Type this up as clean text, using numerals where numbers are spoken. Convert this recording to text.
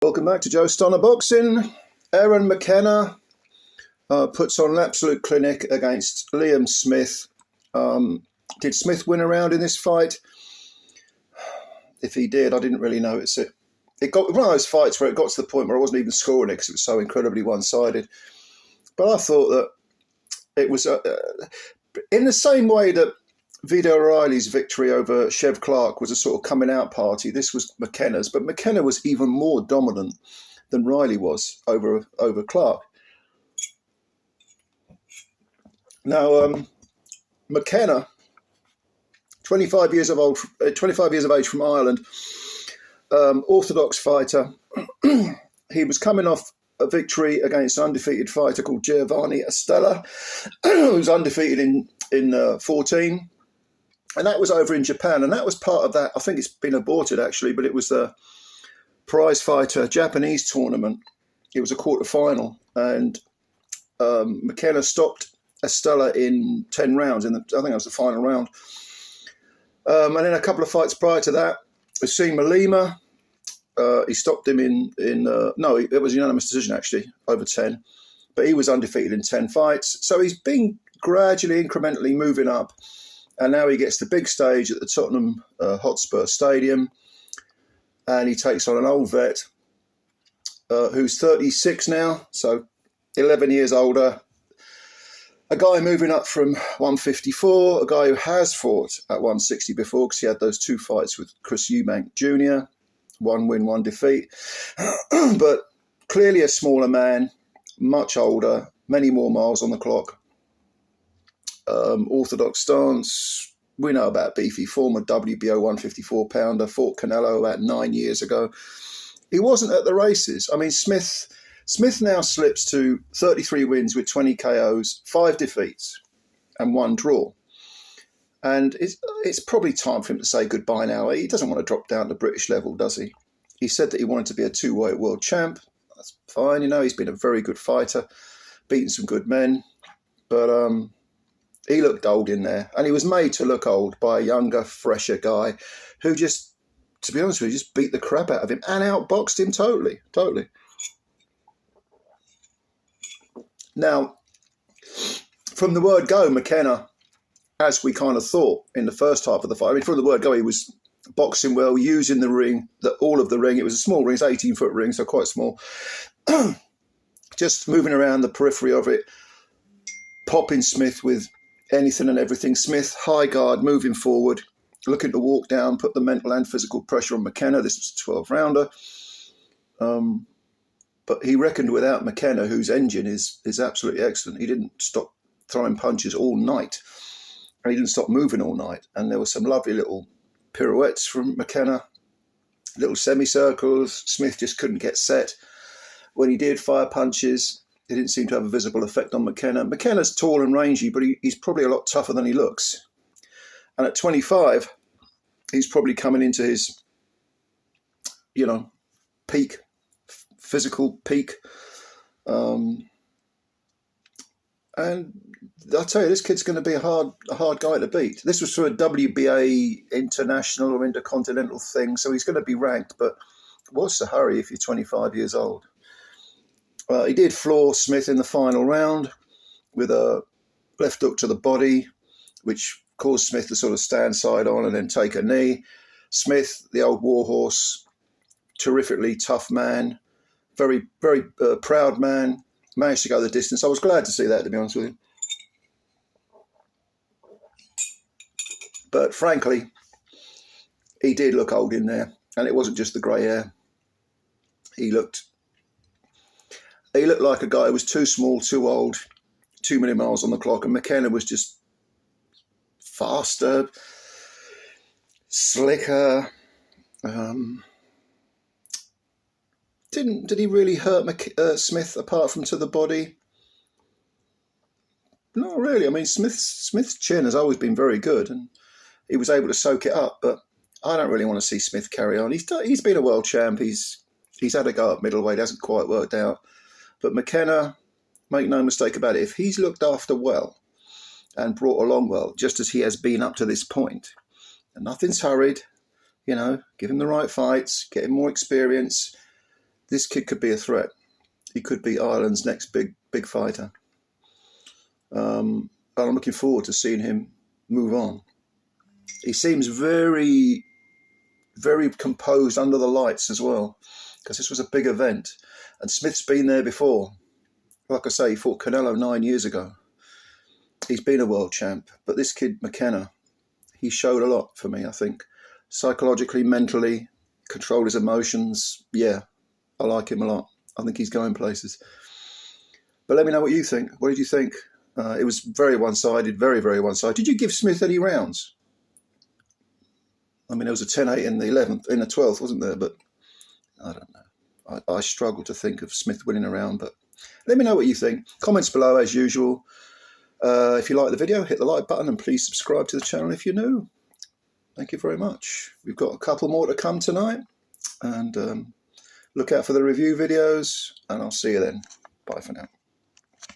Welcome back to Joe Stunner Boxing. Aaron McKenna puts on an absolute clinic against Liam Smith. Did Smith win a round in this fight? If he did, I didn't really notice it. It got one of those fights where it got to the point where I wasn't even scoring it because it was so incredibly one-sided. But I thought that it was in the same way that Vito O'Reilly's victory over Chev Clark was a sort of coming out party. This was McKenna's, but McKenna was even more dominant than Riley was over Clark. Now, McKenna, 25 years of age from Ireland, orthodox fighter. He was coming off a victory against an undefeated fighter called Giovanni Estella, who was undefeated in 14. And that was over in Japan. And that was part of that. I think it's been aborted, actually, but it was the prize fighter Japanese tournament. It was a quarterfinal. And McKenna stopped Estella in 10 rounds. I think that was the final round. And then a couple of fights prior to that, Usima Lima, he stopped him no, it was a unanimous decision, actually, over 10. But he was undefeated in 10 fights. So he's been gradually, incrementally moving up. And now he gets the big stage at the Tottenham Hotspur Stadium. And he takes on an old vet who's 36 now, so 11 years older. A guy moving up from 154, a guy who has fought at 160 before because he had those two fights with Chris Eubank Jr., 1 win, 1 defeat. But clearly a smaller man, much older, many more miles on the clock. Orthodox stance. We know about Beefy, former WBO 154 pounder, fought Canelo about 9 years ago. He wasn't at the races. I mean, Smith now slips to 33 wins with 20 KOs, 5 defeats and 1 draw. And it's probably time for him to say goodbye now. He doesn't want to drop down to British level, does he? He said that he wanted to be a 2-weight world champ. That's fine, he's been a very good fighter, beaten some good men. But he looked old in there, and he was made to look old by a younger, fresher guy who just, to be honest with you, just beat the crap out of him and outboxed him totally. Now, from the word go, McKenna, as we kind of thought in the first half of the fight, from the word go, he was boxing well, using the ring, all of the ring. It was a small ring, it's an 18-foot ring, so quite small. Just moving around the periphery of it, popping Smith with anything and everything. Smith, high guard, moving forward, looking to walk down, put the mental and physical pressure on McKenna. This was a 12-rounder. But he reckoned without McKenna, whose engine is absolutely excellent. He didn't stop throwing punches all night. And he didn't stop moving all night. And there were some lovely little pirouettes from McKenna, little semicircles. Smith just couldn't get set. When he did fire punches, it didn't seem to have a visible effect on McKenna. McKenna's tall and rangy, but he's probably a lot tougher than he looks. And at 25, he's probably coming into his, peak, physical peak. And I'll tell you, this kid's going to be a hard guy to beat. This was for a WBA international or intercontinental thing, so he's going to be ranked. But what's the hurry if you're 25 years old? He did floor Smith in the final round with a left hook to the body, which caused Smith to sort of stand side on and then take a knee. Smith, the old warhorse, terrifically tough man, very, very proud man, managed to go the distance. I was glad to see that, to be honest with you. But frankly, he did look old in there, and it wasn't just the grey hair. He looked like a guy who was too small, too old, too many miles on the clock, and McKenna was just faster, slicker. Did he really hurt Smith apart from to the body? Not really. I mean, Smith's chin has always been very good, and he was able to soak it up. But I don't really want to see Smith carry on. He's been a world champ. He's had a go at middleweight. Hasn't quite worked out. But McKenna, make no mistake about it, if he's looked after well and brought along well, just as he has been up to this point, and nothing's hurried, give him the right fights, get him more experience, this kid could be a threat. He could be Ireland's next big fighter. And I'm looking forward to seeing him move on. He seems very, very composed under the lights as well, because this was a big event. And Smith's been there before. Like I say, he fought Canelo 9 years ago. He's been a world champ. But this kid, McKenna, he showed a lot for me, I think. Psychologically, mentally, controlled his emotions. Yeah, I like him a lot. I think he's going places. But let me know what you think. What did you think? It was very one-sided, very, very one-sided. Did you give Smith any rounds? I mean, there was a 10-8 in the 11th, in the 12th, wasn't there? But I don't know. I struggle to think of Smith winning a round. But let me know what you think. Comments below, as usual. If you like the video, hit the like button and please subscribe to the channel if you're new. Thank you very much. We've got a couple more to come tonight. And look out for the review videos. And I'll see you then. Bye for now.